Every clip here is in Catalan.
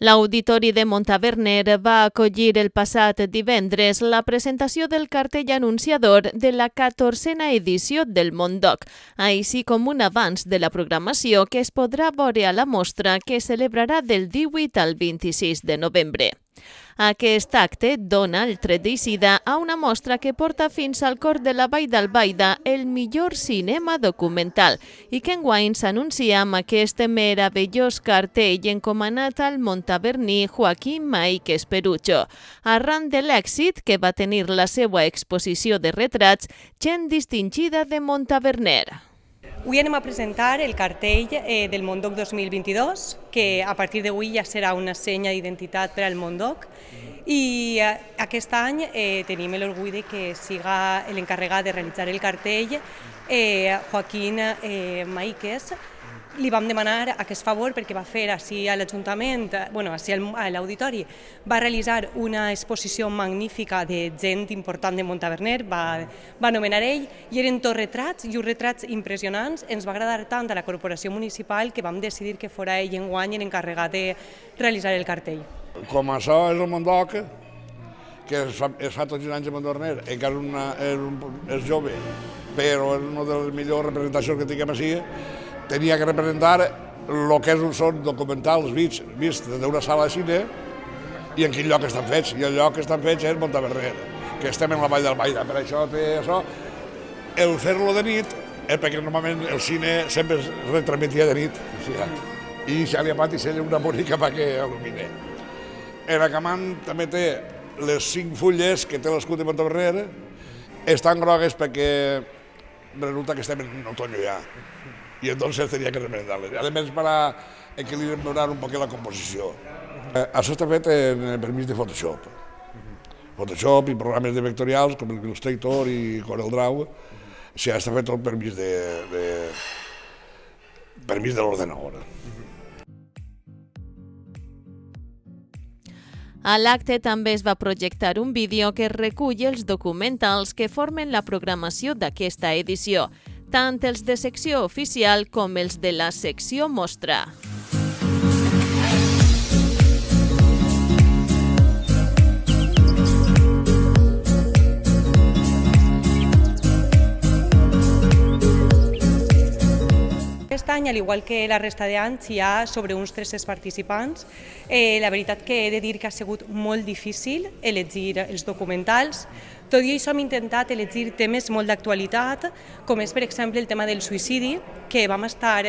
L'Auditori de Montaverner va acollir el passat divendres la presentació del cartell anunciador de la 14a edició del Mondoc, així com un avanç de la programació que es podrà veure a la mostra que es celebrarà del 18 al 26 de novembre. Aquest acte dona el tret d'eixida a una mostra que porta fins al cor de la Vall d'Albaida el millor cinema documental i que enguany s'anuncia amb aquest meravellós cartell encomanat al montaverní Joaquim Maíquez Perucho, arran de l'èxit que va tenir la seva exposició de retrats gent distingida de Montaverner. Avui anem a presentar el cartell del Mondoc 2022, que a partir d'avui ja serà una senya d'identitat per al Mondoc. I aquest any tenim l'orgull de que siga l'encarregat de realitzar el cartell Joaquim Maíquez. Li vam demanar aquest favor perquè va fer així a l'Ajuntament, així a l'Auditori, va realitzar una exposició magnífica de gent important de Montaverner, va anomenar ell, i eren tots retrats, i uns retrats impressionants. Ens va agradar tant a la Corporació Municipal que vam decidir que fora ell enguany l'encarregat de realitzar el cartell. Com això és el Mondoc, que es fa tots els anys a Montaverner, encara és jove, però és una de les millors representacions que tinguem així, tenia que representar el que són documentals vists d'una sala de cine i en quin lloc estan fets. I el lloc que estan fets és Montaverner, que estem en la Vall d'Albaida. Per això té això. El fer-lo de nit és perquè normalment el cine sempre es retransmetia de nit. I ja li ha patit una bonica perquè il·lumine. L'acamant també té les 5 fulles que té l'escut de Montaverner, estan grogues perquè resulta que estem en otoño ja. Y entonces tenía que representarles. Además, para equilibrar un poco la composició. Això està fet en el permís de Photoshop. Photoshop i programes de vectorials com el Illustrator i CorelDRAW. Ja està fet el permís de l'ordenador. A l'acte també es va projectar un vídeo que recull els documentals que formen la programació d'aquesta edició, tant els de secció oficial com els de la secció mostra. Aquest any, al igual que la resta d'anys, hi ha sobre uns 300 participants. La veritat que he de dir que ha sigut molt difícil elegir els documentals. Tot i això hem intentat elegir temes molt d'actualitat, com és, per exemple, el tema del suïcidi, que vam estar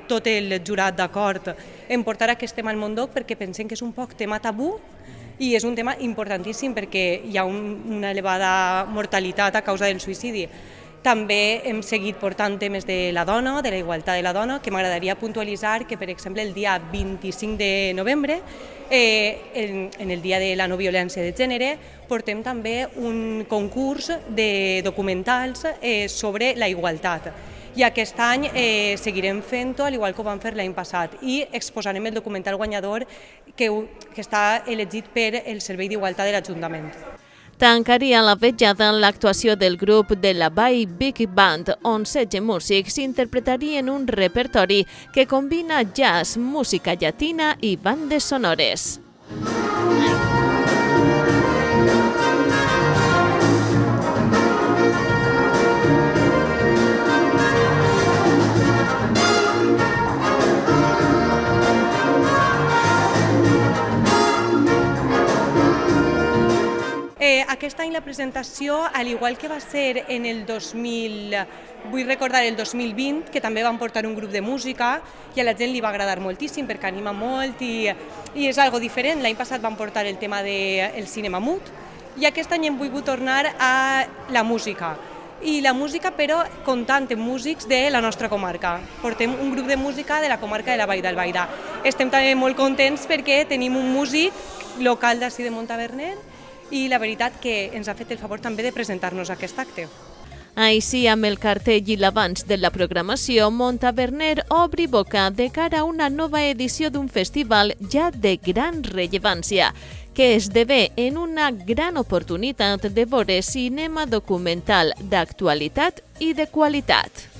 tot el jurat d'acord en portar aquest tema al Mondoc perquè pensem que és un poc tema tabú i és un tema importantíssim perquè hi ha una elevada mortalitat a causa del suïcidi. També hem seguit portant temes de la dona, de la igualtat de la dona, que m'agradaria puntualitzar que, per exemple, el dia 25 de novembre, en el dia de la no violència de gènere, portem també un concurs de documentals sobre la igualtat. I aquest any seguirem fent-ho, al igual que ho vam fer l'any passat, i exposarem el documental guanyador que està elegit per el Servei d'Igualtat de l'Ajuntament. Tancaria la vetjada l'actuació del grup de la Bay Big Band, on 16 músics interpretarien un repertori que combina jazz, música llatina i bandes sonores. Aquest any la presentació, al igual que va ser en el 2020, que també van portar un grup de música i a la gent li va agradar moltíssim perquè anima molt i és algo diferent. L'any passat van portar el tema del cinema mut i aquest any hem volgut tornar a la música. I la música, però, comptant amb músics de la nostra comarca. Portem un grup de música de la comarca de la Vall d'Albaida. Estem també molt contents perquè tenim un músic local d'ací de Montaverner i la veritat que ens ha fet el favor també de presentar-nos a aquest acte. Així, amb el cartell i l'avanç de la programació, Montaverner obri boca de cara a una nova edició d'un festival ja de gran rellevància, que esdevé en una gran oportunitat de veure cinema documental d'actualitat i de qualitat.